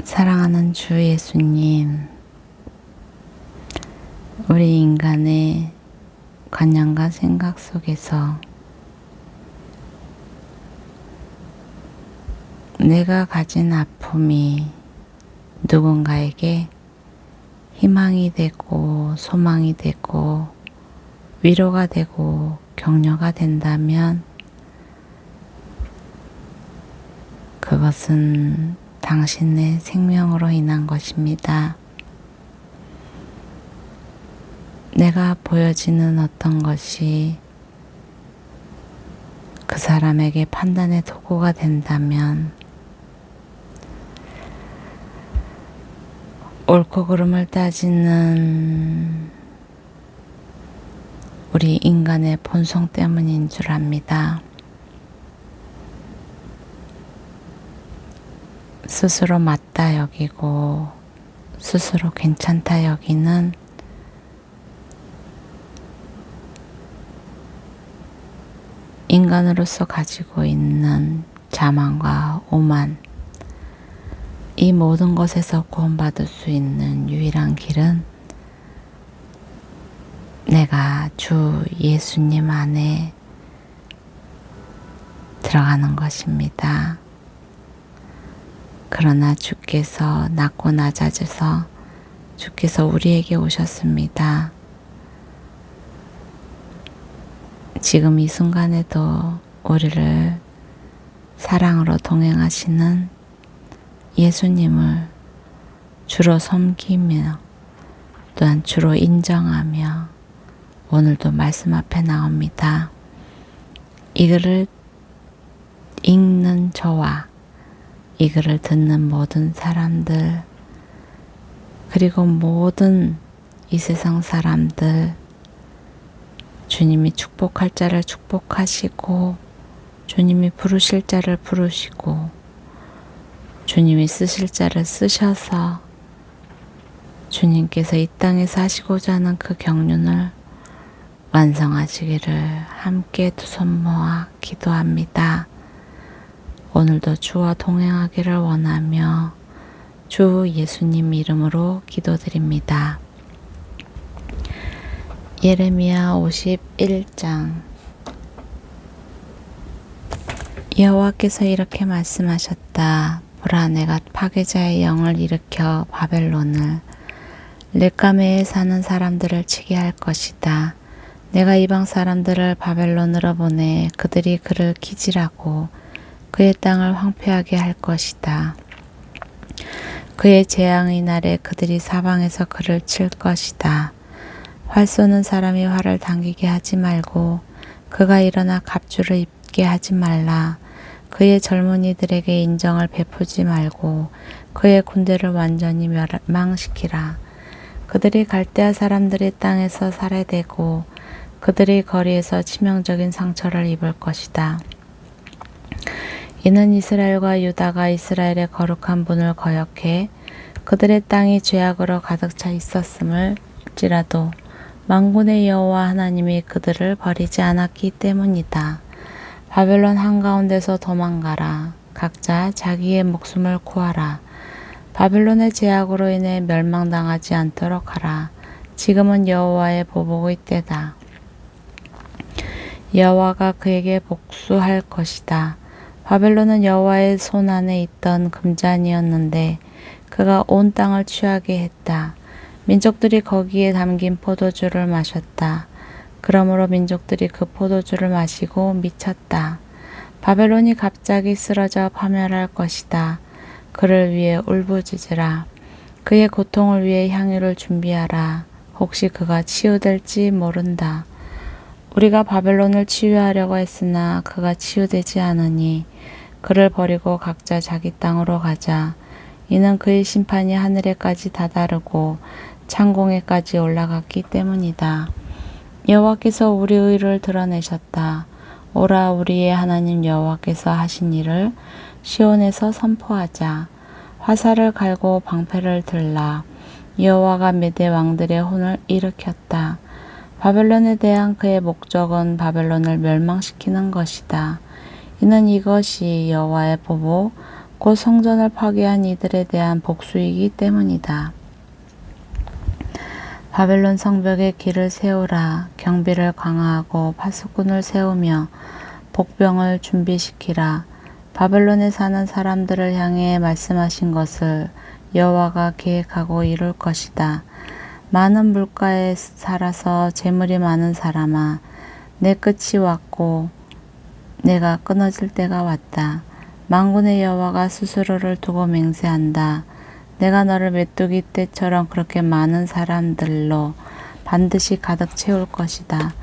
사랑하는 주 예수님, 우리 인간의 관념과 생각 속에서 내가 가진 아픔이 누군가에게 희망이 되고 소망이 되고 위로가 되고 격려가 된다면 그것은 당신의 생명으로 인한 것입니다. 내가 보여지는 어떤 것이 그 사람에게 판단의 도구가 된다면 옳고 그름을 따지는 우리 인간의 본성 때문인 줄 압니다. 스스로 맞다 여기고 스스로 괜찮다 여기는 인간으로서 가지고 있는 자만과 오만, 이 모든 것에서 구원받을 수 있는 유일한 길은 내가 주 예수님 안에 들어가는 것입니다. 그러나 주께서 낮고 낮아져서 주께서 우리에게 오셨습니다. 지금 이 순간에도 우리를 사랑으로 동행하시는 예수님을 주로 섬기며 또한 주로 인정하며 오늘도 말씀 앞에 나옵니다. 이 글을 읽는 저와 이 글을 듣는 모든 사람들, 그리고 모든 이 세상 사람들, 주님이 축복할 자를 축복하시고 주님이 부르실 자를 부르시고 주님이 쓰실 자를 쓰셔서 주님께서 이 땅에서 하시고자 하는 그 경륜을 완성하시기를 함께 두 손 모아 기도합니다. 오늘도 주와 동행하기를 원하며 주 예수님 이름으로 기도드립니다. 예레미야 51장. 여호와께서 이렇게 말씀하셨다. 보라, 내가 파괴자의 영을 일으켜 바벨론을 렉가메에 사는 사람들을 치게 할 것이다. 내가 이방 사람들을 바벨론으로 보내 그들이 그를 기질하고 그의 땅을 황폐하게 할 것이다. 그의 재앙의 날에 그들이 사방에서 그를 칠 것이다. 활 쏘는 사람이 활을 당기게 하지 말고 그가 일어나 갑주를 입게 하지 말라. 그의 젊은이들에게 인정을 베푸지 말고 그의 군대를 완전히 멸망시키라. 그들이 갈대아 사람들의 땅에서 살해되고 그들이 거리에서 치명적인 상처를 입을 것이다. 이는 이스라엘과 유다가 이스라엘의 거룩한 분을 거역해 그들의 땅이 죄악으로 가득 차 있었음을지라도 만군의 여호와 하나님이 그들을 버리지 않았기 때문이다. 바벨론 한가운데서 도망가라. 각자 자기의 목숨을 구하라. 바벨론의 죄악으로 인해 멸망당하지 않도록 하라. 지금은 여호와의 보복의 때다. 여호와가 그에게 복수할 것이다. 바벨론은 여호와의 손 안에 있던 금잔이었는데 그가 온 땅을 취하게 했다. 민족들이 거기에 담긴 포도주를 마셨다. 그러므로 민족들이 그 포도주를 마시고 미쳤다. 바벨론이 갑자기 쓰러져 파멸할 것이다. 그를 위해 울부짖으라. 그의 고통을 위해 향유를 준비하라. 혹시 그가 치유될지 모른다. 우리가 바벨론을 치유하려고 했으나 그가 치유되지 않으니 그를 버리고 각자 자기 땅으로 가자. 이는 그의 심판이 하늘에까지 다다르고 창공에까지 올라갔기 때문이다. 여호와께서 우리의 의를 드러내셨다. 오라, 우리의 하나님 여호와께서 하신 일을 시온에서 선포하자. 화살을 갈고 방패를 들라. 여호와가 메대 왕들의 혼을 일으켰다. 바벨론에 대한 그의 목적은 바벨론을 멸망시키는 것이다. 이는 이것이 여호와의 보복 곧 성전을 파괴한 이들에 대한 복수이기 때문이다. 바벨론 성벽에 길을 세우라. 경비를 강화하고 파수꾼을 세우며 복병을 준비시키라. 바벨론에 사는 사람들을 향해 말씀하신 것을 여호와가 계획하고 이룰 것이다. 많은 물가에 살아서 재물이 많은 사람아, 내 끝이 왔고 내가 끊어질 때가 왔다. 만군의 여호와가 스스로를 두고 맹세한다. 내가 너를 메뚜기 떼처럼 그렇게 많은 사람들로 반드시 가득 채울 것이다.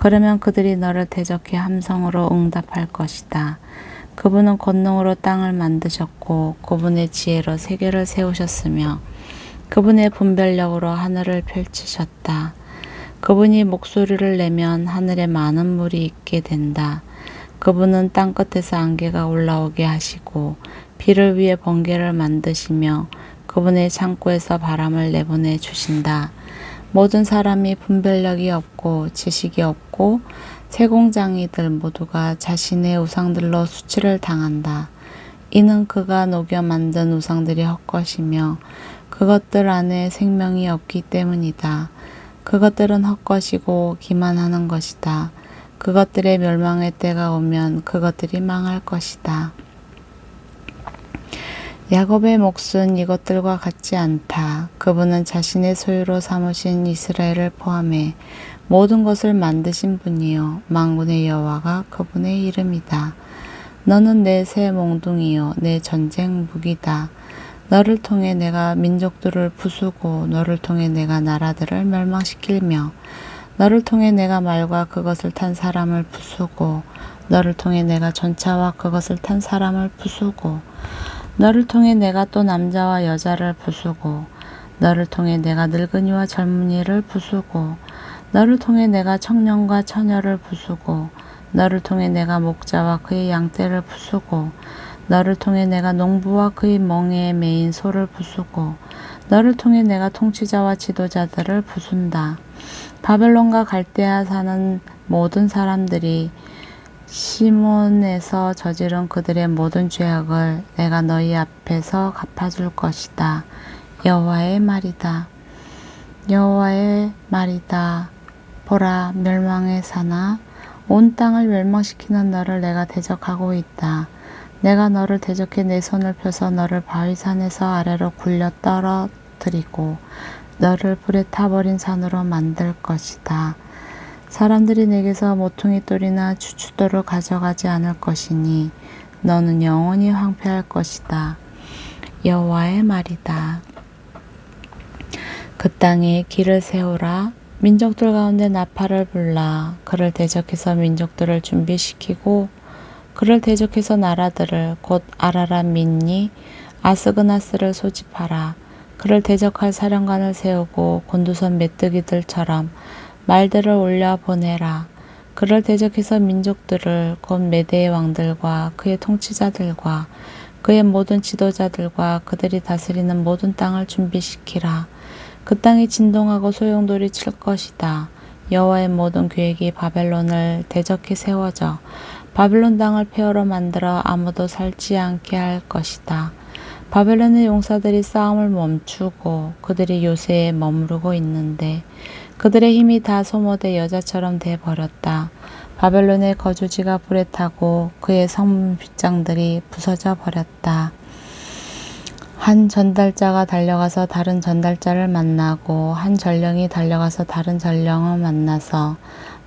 그러면 그들이 너를 대적해 함성으로 응답할 것이다. 그분은 권능으로 땅을 만드셨고 그분의 지혜로 세계를 세우셨으며 그분의 분별력으로 하늘을 펼치셨다. 그분이 목소리를 내면 하늘에 많은 물이 있게 된다. 그분은 땅끝에서 안개가 올라오게 하시고 비를 위해 번개를 만드시며 그분의 창고에서 바람을 내보내 주신다. 모든 사람이 분별력이 없고 지식이 없고 세공장이들 모두가 자신의 우상들로 수치를 당한다. 이는 그가 녹여 만든 우상들이 헛것이며 그것들 안에 생명이 없기 때문이다. 그것들은 헛것이고 기만하는 것이다. 그것들의 멸망의 때가 오면 그것들이 망할 것이다. 야곱의 몫은 이것들과 같지 않다. 그분은 자신의 소유로 삼으신 이스라엘을 포함해 모든 것을 만드신 분이요 만군의 여호와가 그분의 이름이다. 너는 내 새 몽둥이요 내 전쟁 무기다. 너를 통해 내가 민족들을 부수고 너를 통해 내가 나라들을 멸망시키며 너를 통해 내가 말과 그것을 탄 사람을 부수고 너를 통해 내가 전차와 그것을 탄 사람을 부수고 너를 통해 내가 또 남자와 여자를 부수고 너를 통해 내가 늙은이와 젊은이를 부수고 너를 통해 내가 청년과 처녀를 부수고 너를 통해 내가 목자와 그의 양떼를 부수고 너를 통해 내가 농부와 그의 멍에에 매인 소를 부수고 너를 통해 내가 통치자와 지도자들을 부순다. 바벨론과 갈대아 사는 모든 사람들이 시몬에서 저지른 그들의 모든 죄악을 내가 너희 앞에서 갚아줄 것이다. 여호와의 말이다. 여호와의 말이다. 보라, 멸망의 사나 온 땅을 멸망시키는 너를 내가 대적하고 있다. 내가 너를 대적해 내 손을 펴서 너를 바위산에서 아래로 굴려 떨어뜨리고 너를 불에 타버린 산으로 만들 것이다. 사람들이 내게서 모퉁이 돌이나 추추돌을 가져가지 않을 것이니 너는 영원히 황폐할 것이다. 여호와의 말이다. 그 땅에 길을 세우라. 민족들 가운데 나팔을 불라. 그를 대적해서 민족들을 준비시키고 그를 대적해서 나라들을 곧 아라라 민니 아스그나스를 소집하라. 그를 대적할 사령관을 세우고 곤두선 메뚜기들처럼 말들을 올려 보내라. 그를 대적해서 민족들을 곧 메대의 왕들과 그의 통치자들과 그의 모든 지도자들과 그들이 다스리는 모든 땅을 준비시키라. 그 땅이 진동하고 소용돌이 칠 것이다. 여호와의 모든 계획이 바벨론을 대적해 세워져 바벨론 땅을 폐허로 만들어 아무도 살지 않게 할 것이다. 바벨론의 용사들이 싸움을 멈추고 그들이 요새에 머무르고 있는데 그들의 힘이 다 소모돼 여자처럼 돼 버렸다. 바벨론의 거주지가 불에 타고 그의 성문 빗장들이 부서져 버렸다. 한 전달자가 달려가서 다른 전달자를 만나고 한 전령이 달려가서 다른 전령을 만나서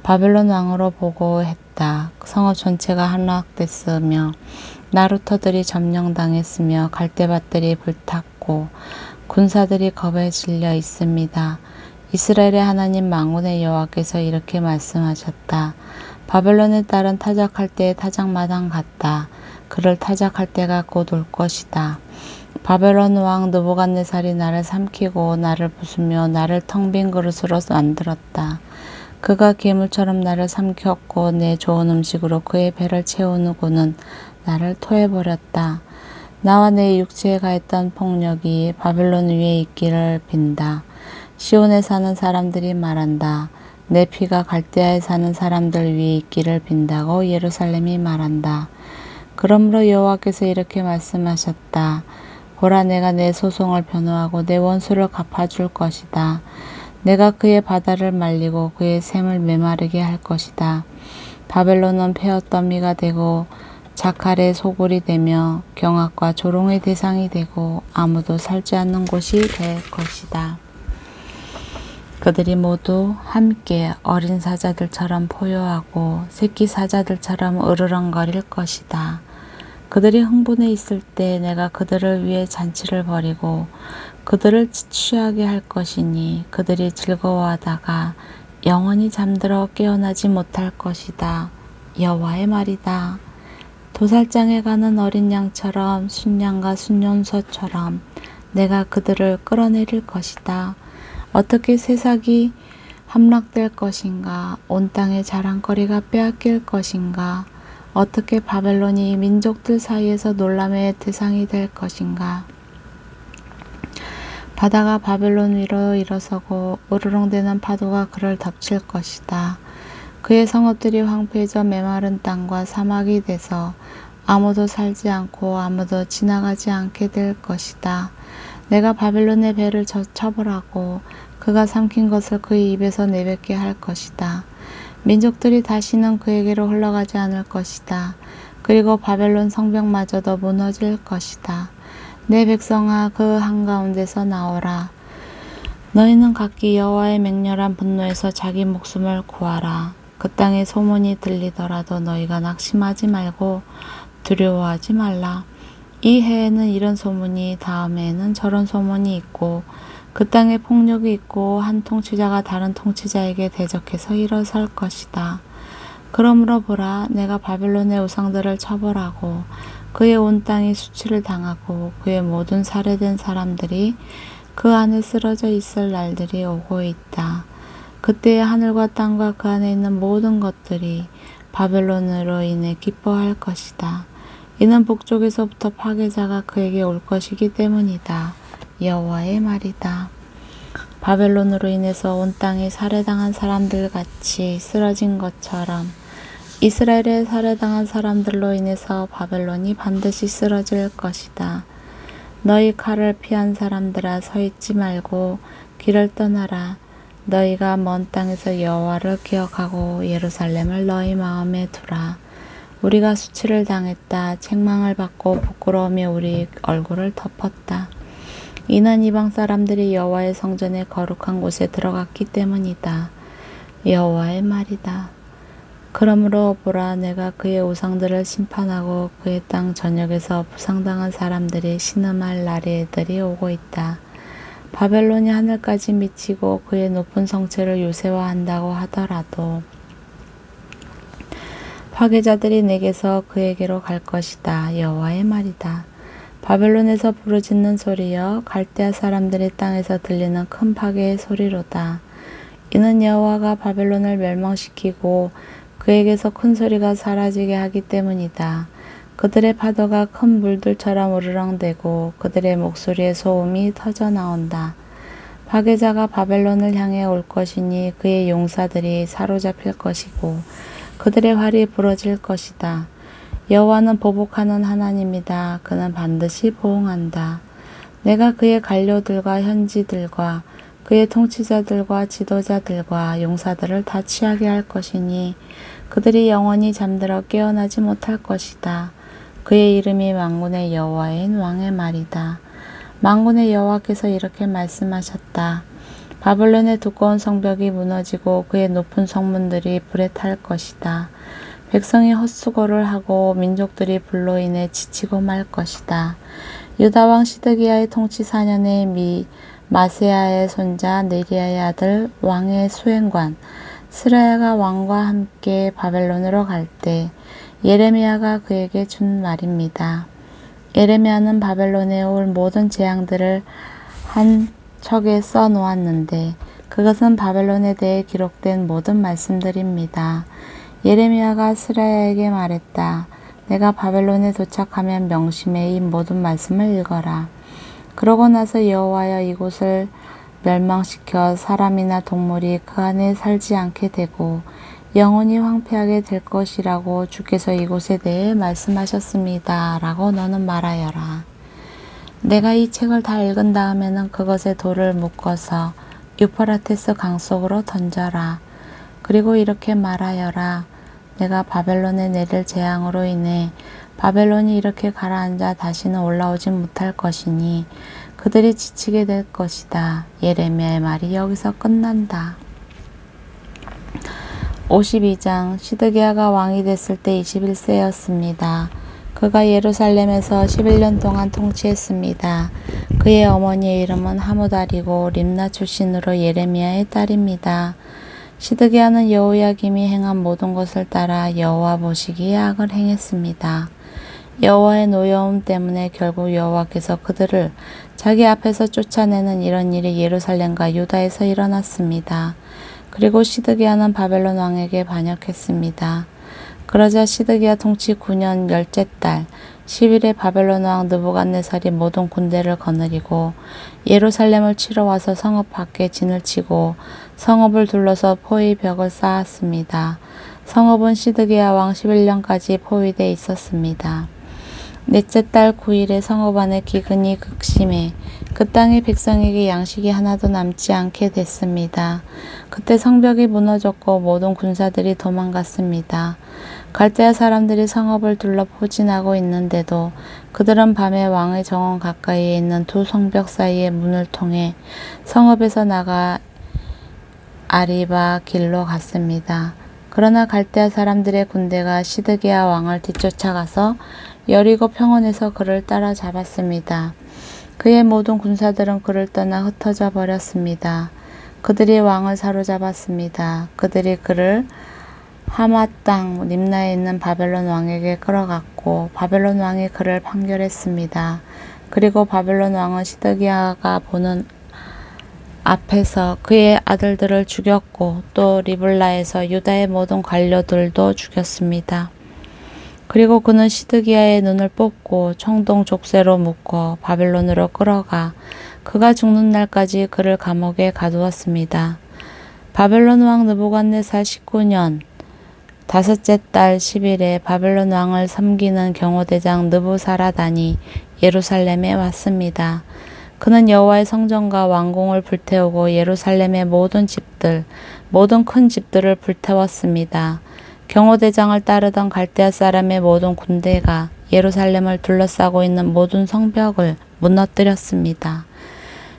바벨론 왕으로 보고했다. 성읍 전체가 함락됐으며 나루터들이 점령당했으며 갈대밭들이 불탔고 군사들이 겁에 질려 있습니다. 이스라엘의 하나님 만군의 여호와께서 이렇게 말씀하셨다. 바벨론의 딸은 타작할 때의 타작마당 같다. 그를 타작할 때가 곧 올 것이다. 바벨론 왕 느부갓네살이 나를 삼키고 나를 부수며 나를 텅 빈 그릇으로 만들었다. 그가 괴물처럼 나를 삼켰고 내 좋은 음식으로 그의 배를 채우고는 나를 토해버렸다. 나와 내 육체에 가했던 폭력이 바벨론 위에 있기를 빈다. 시온에 사는 사람들이 말한다. 내 피가 갈대아에 사는 사람들 위에 있기를 빈다고 예루살렘이 말한다. 그러므로 여호와께서 이렇게 말씀하셨다. 보라, 내가 내 소송을 변호하고 내 원수를 갚아줄 것이다. 내가 그의 바다를 말리고 그의 샘을 메마르게 할 것이다. 바벨론은 폐허더미가 되고 자칼의 소굴이 되며 경악과 조롱의 대상이 되고 아무도 살지 않는 곳이 될 것이다. 그들이 모두 함께 어린 사자들처럼 포효하고 새끼 사자들처럼 으르렁거릴 것이다. 그들이 흥분해 있을 때 내가 그들을 위해 잔치를 벌이고 그들을 취하게 할 것이니 그들이 즐거워하다가 영원히 잠들어 깨어나지 못할 것이다. 여호와의 말이다. 도살장에 가는 어린 양처럼 순양과 순염소처럼 내가 그들을 끌어내릴 것이다. 어떻게 새싹이 함락될 것인가? 온 땅의 자랑거리가 빼앗길 것인가? 어떻게 바벨론이 민족들 사이에서 놀람의 대상이 될 것인가? 바다가 바벨론 위로 일어서고 우르릉대는 파도가 그를 덮칠 것이다. 그의 성읍들이 황폐해져 메마른 땅과 사막이 돼서 아무도 살지 않고 아무도 지나가지 않게 될 것이다. 내가 바벨론의 배를 처벌하고 그가 삼킨 것을 그의 입에서 내뱉게 할 것이다. 민족들이 다시는 그에게로 흘러가지 않을 것이다. 그리고 바벨론 성벽마저도 무너질 것이다. 내 백성아, 그 한가운데서 나오라. 너희는 각기 여호와의 맹렬한 분노에서 자기 목숨을 구하라. 그 땅에 소문이 들리더라도 너희가 낙심하지 말고 두려워하지 말라. 이 해에는 이런 소문이, 다음 해에는 저런 소문이 있고 그 땅에 폭력이 있고 한 통치자가 다른 통치자에게 대적해서 일어설 것이다. 그러므로 보라, 내가 바벨론의 우상들을 처벌하고 그의 온 땅이 수치를 당하고 그의 모든 살해된 사람들이 그 안에 쓰러져 있을 날들이 오고 있다. 그때의 하늘과 땅과 그 안에 있는 모든 것들이 바벨론으로 인해 기뻐할 것이다. 이는 북쪽에서부터 파괴자가 그에게 올 것이기 때문이다. 여호와의 말이다. 바벨론으로 인해서 온 땅이 살해당한 사람들 같이 쓰러진 것처럼 이스라엘에 살해당한 사람들로 인해서 바벨론이 반드시 쓰러질 것이다. 너희 칼을 피한 사람들아, 서 있지 말고 길을 떠나라. 너희가 먼 땅에서 여호와를 기억하고 예루살렘을 너희 마음에 두라. 우리가 수치를 당했다. 책망을 받고 부끄러움이 우리 얼굴을 덮었다. 이는 이방 사람들이 여호와의 성전의 거룩한 곳에 들어갔기 때문이다. 여호와의 말이다. 그러므로 보라, 내가 그의 우상들을 심판하고 그의 땅 전역에서 부상당한 사람들이 신음할 날들이 오고 있다. 바벨론이 하늘까지 미치고 그의 높은 성체를 요새화한다고 하더라도 파괴자들이 내게서 그에게로 갈 것이다. 여호와의 말이다. 바벨론에서 부르짖는 소리여, 갈대아 사람들의 땅에서 들리는 큰 파괴의 소리로다. 이는 여호와가 바벨론을 멸망시키고 그에게서 큰 소리가 사라지게 하기 때문이다. 그들의 파도가 큰 물들처럼 우르렁대고 그들의 목소리에 소음이 터져 나온다. 파괴자가 바벨론을 향해 올 것이니 그의 용사들이 사로잡힐 것이고 그들의 활이 부러질 것이다. 여호와는 보복하는 하나님이다. 그는 반드시 보응한다. 내가 그의 관료들과 현지들과 그의 통치자들과 지도자들과 용사들을 다 취하게 할 것이니 그들이 영원히 잠들어 깨어나지 못할 것이다. 그의 이름이 만군의 여호와인 왕의 말이다. 만군의 여호와께서 이렇게 말씀하셨다. 바벨론의 두꺼운 성벽이 무너지고 그의 높은 성문들이 불에 탈 것이다. 백성이 헛수고를 하고 민족들이 불로 인해 지치고 말 것이다. 유다 왕 시드기야의 통치 4년에 마세야의 손자 네리야의 아들 왕의 수행관 스라야가 왕과 함께 바벨론으로 갈 때 예레미야가 그에게 준 말입니다. 예레미야는 바벨론에 올 모든 재앙들을 한 척에 써 놓았는데 그것은 바벨론에 대해 기록된 모든 말씀들입니다. 예레미야가 스라야에게 말했다. 내가 바벨론에 도착하면 명심해 이 모든 말씀을 읽어라. 그러고 나서 여호와여, 이곳을 멸망시켜 사람이나 동물이 그 안에 살지 않게 되고 영원히 황폐하게 될 것이라고 주께서 이곳에 대해 말씀하셨습니다. 라고 너는 말하여라. 내가 이 책을 다 읽은 다음에는 그것에 돌을 묶어서 유프라테스 강 속으로 던져라. 그리고 이렇게 말하여라. 내가 바벨론에 내릴 재앙으로 인해 바벨론이 이렇게 가라앉아 다시는 올라오지 못할 것이니 그들이 지치게 될 것이다. 예레미야의 말이 여기서 끝난다. 52장. 시드기야가 왕이 됐을 때 21세였습니다. 그가 예루살렘에서 11년 동안 통치했습니다. 그의 어머니의 이름은 하무달이고 림나 출신으로 예레미야의 딸입니다. 시드기야는 여호야김이 행한 모든 것을 따라 여호와 보시기에 악을 행했습니다. 여호와의 노여움 때문에 결국 여호와께서 그들을 자기 앞에서 쫓아내는 이런 일이 예루살렘과 유다에서 일어났습니다. 그리고 시드기야는 바벨론 왕에게 반역했습니다. 그러자 시드기야 통치 9년 열째 달 10일에 바벨론 왕 느부갓네살이 모든 군대를 거느리고 예루살렘을 치러 와서 성읍 밖에 진을 치고 성읍을 둘러서 포위 벽을 쌓았습니다. 성읍은 시드기야 왕 11년까지 포위되어 있었습니다. 넷째 달 9일에 성읍 안에 기근이 극심해 그 땅의 백성에게 양식이 하나도 남지 않게 됐습니다. 그때 성벽이 무너졌고 모든 군사들이 도망갔습니다. 갈대아 사람들이 성읍을 둘러 포진하고 있는데도 그들은 밤에 왕의 정원 가까이에 있는 두 성벽 사이의 문을 통해 성읍에서 나가 아리바 길로 갔습니다. 그러나 갈대아 사람들의 군대가 시드기야 왕을 뒤쫓아가서 여리고 평원에서 그를 따라잡았습니다. 그의 모든 군사들은 그를 떠나 흩어져 버렸습니다. 그들이 왕을 사로잡았습니다. 그들이 그를 하맛 땅 림나에 있는 바벨론 왕에게 끌어갔고 바벨론 왕이 그를 판결했습니다. 그리고 바벨론 왕은 시드기야가 보는 앞에서 그의 아들들을 죽였고 또 리블라에서 유다의 모든 관료들도 죽였습니다. 그리고 그는 시드기야의 눈을 뽑고 청동 족쇄로 묶어 바벨론으로 끌어가 그가 죽는 날까지 그를 감옥에 가두었습니다. 바벨론 왕 느부갓네살 19년 다섯째 달 10일에 바벨론 왕을 섬기는 경호대장 느부사라단이 예루살렘에 왔습니다. 그는 여호와의 성전과 왕궁을 불태우고 예루살렘의 모든 집들, 모든 큰 집들을 불태웠습니다. 경호대장을 따르던 갈대아 사람의 모든 군대가 예루살렘을 둘러싸고 있는 모든 성벽을 무너뜨렸습니다.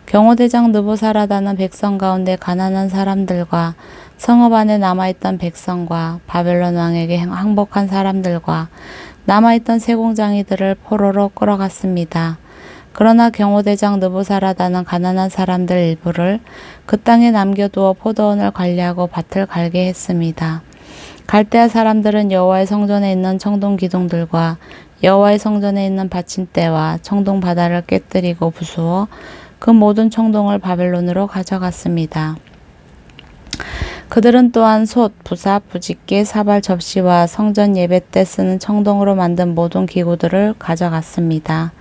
경호대장 느부사라단은 백성 가운데 가난한 사람들과 성읍 안에 남아있던 백성과 바벨론 왕에게 항복한 사람들과 남아있던 세공장이들을 포로로 끌어갔습니다. 그러나 경호대장 느부사라단은 가난한 사람들 일부를 그 땅에 남겨두어 포도원을 관리하고 밭을 갈게 했습니다. 갈대아 사람들은 여호와의 성전에 있는 청동 기둥들과 여호와의 성전에 있는 받침대와 청동 바다를 깨뜨리고 부수어 그 모든 청동을 바벨론으로 가져갔습니다. 그들은 또한 솥, 부삽, 부집개, 사발, 접시와 성전 예배 때 쓰는 청동으로 만든 모든 기구들을 가져갔습니다.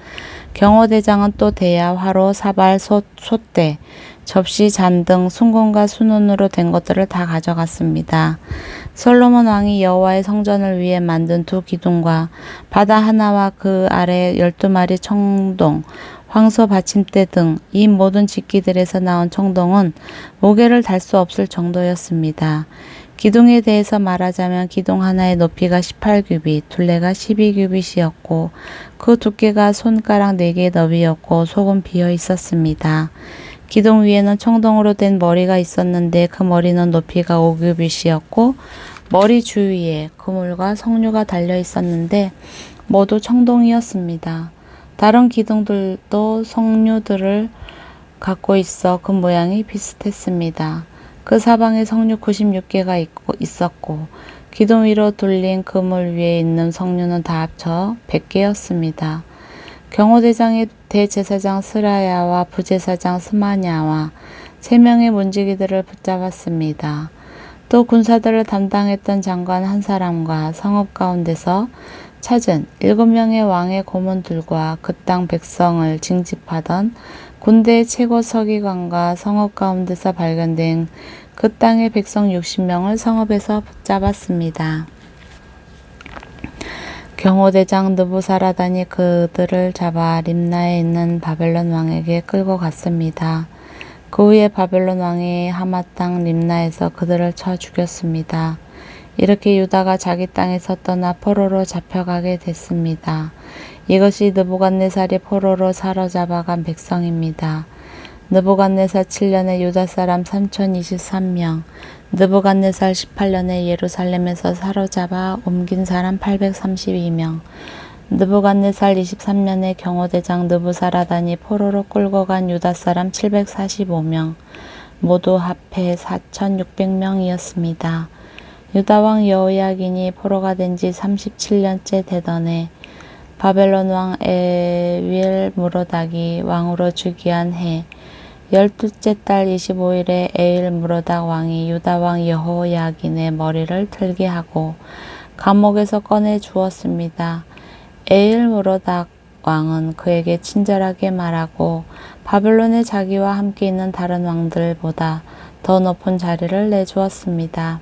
경호대장은 또 대야, 화로, 사발, 솥, 솥대, 접시, 잔 등 순금과 순은으로 된 것들을 다 가져갔습니다. 솔로몬 왕이 여호와의 성전을 위해 만든 두 기둥과 바다 하나와 그 아래 12마리 청동, 황소 받침대 등 이 모든 집기들에서 나온 청동은 무게를 달 수 없을 정도였습니다. 기둥에 대해서 말하자면 기둥 하나의 높이가 18규빗, 둘레가 12규빗이었고 그 두께가 손가락 4개의 너비였고 속은 비어 있었습니다. 기둥 위에는 청동으로 된 머리가 있었는데 그 머리는 높이가 5규빗이었고 머리 주위에 그물과 석류가 달려 있었는데 모두 청동이었습니다. 다른 기둥들도 석류들을 갖고 있어 그 모양이 비슷했습니다. 그 사방에 석류 96개가 있었고 기둥 위로 돌린 그물 위에 있는 석류는 다 합쳐 100개였습니다. 경호대장의 대제사장 스라야와 부제사장 스마냐와 3명의 문지기들을 붙잡았습니다. 또 군사들을 담당했던 장관 한 사람과 성읍 가운데서 찾은 7명의 왕의 고문들과 그 땅 백성을 징집하던 군대의 최고 서기관과 성읍 가운데서 발견된 그 땅의 백성 60명을 성읍에서 붙잡았습니다. 경호대장 느부사라단이 그들을 잡아 림나에 있는 바벨론 왕에게 끌고 갔습니다. 그 후에 바벨론 왕이 하마 땅 림나에서 그들을 쳐 죽였습니다. 이렇게 유다가 자기 땅에서 떠나 포로로 잡혀가게 됐습니다. 이것이 느부갓네살이 포로로 사로잡아간 백성입니다. 느부갓네살 7년에 유다 사람 3023명, 느부갓네살 18년에 예루살렘에서 사로잡아 옮긴 사람 832명, 느부갓네살 23년에 경호대장 느부사라단이 포로로 끌고 간 유다 사람 745명, 모두 합해 4600명이었습니다. 유다왕 여호야긴이 포로가 된 지 37년째 되던 해 바벨론 왕 에윌무로닥이 왕으로 즉위한 해 12째 달 25일에 에윌무로닥 왕이 유다 왕 여호야긴의 머리를 틀게 하고 감옥에서 꺼내 주었습니다. 에윌무로닥 왕은 그에게 친절하게 말하고 바벨론에 자기와 함께 있는 다른 왕들보다 더 높은 자리를 내주었습니다.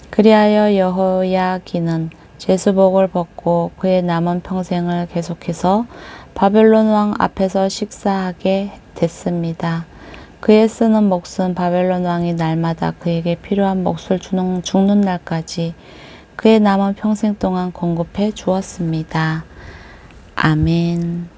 그리하여 여호야긴은 제수복을 벗고 그의 남은 평생을 계속해서 바벨론 왕 앞에서 식사하게 됐습니다. 그의 쓰는 몫은 바벨론 왕이 날마다 그에게 필요한 몫을 죽는 날까지 그의 남은 평생 동안 공급해 주었습니다. 아멘.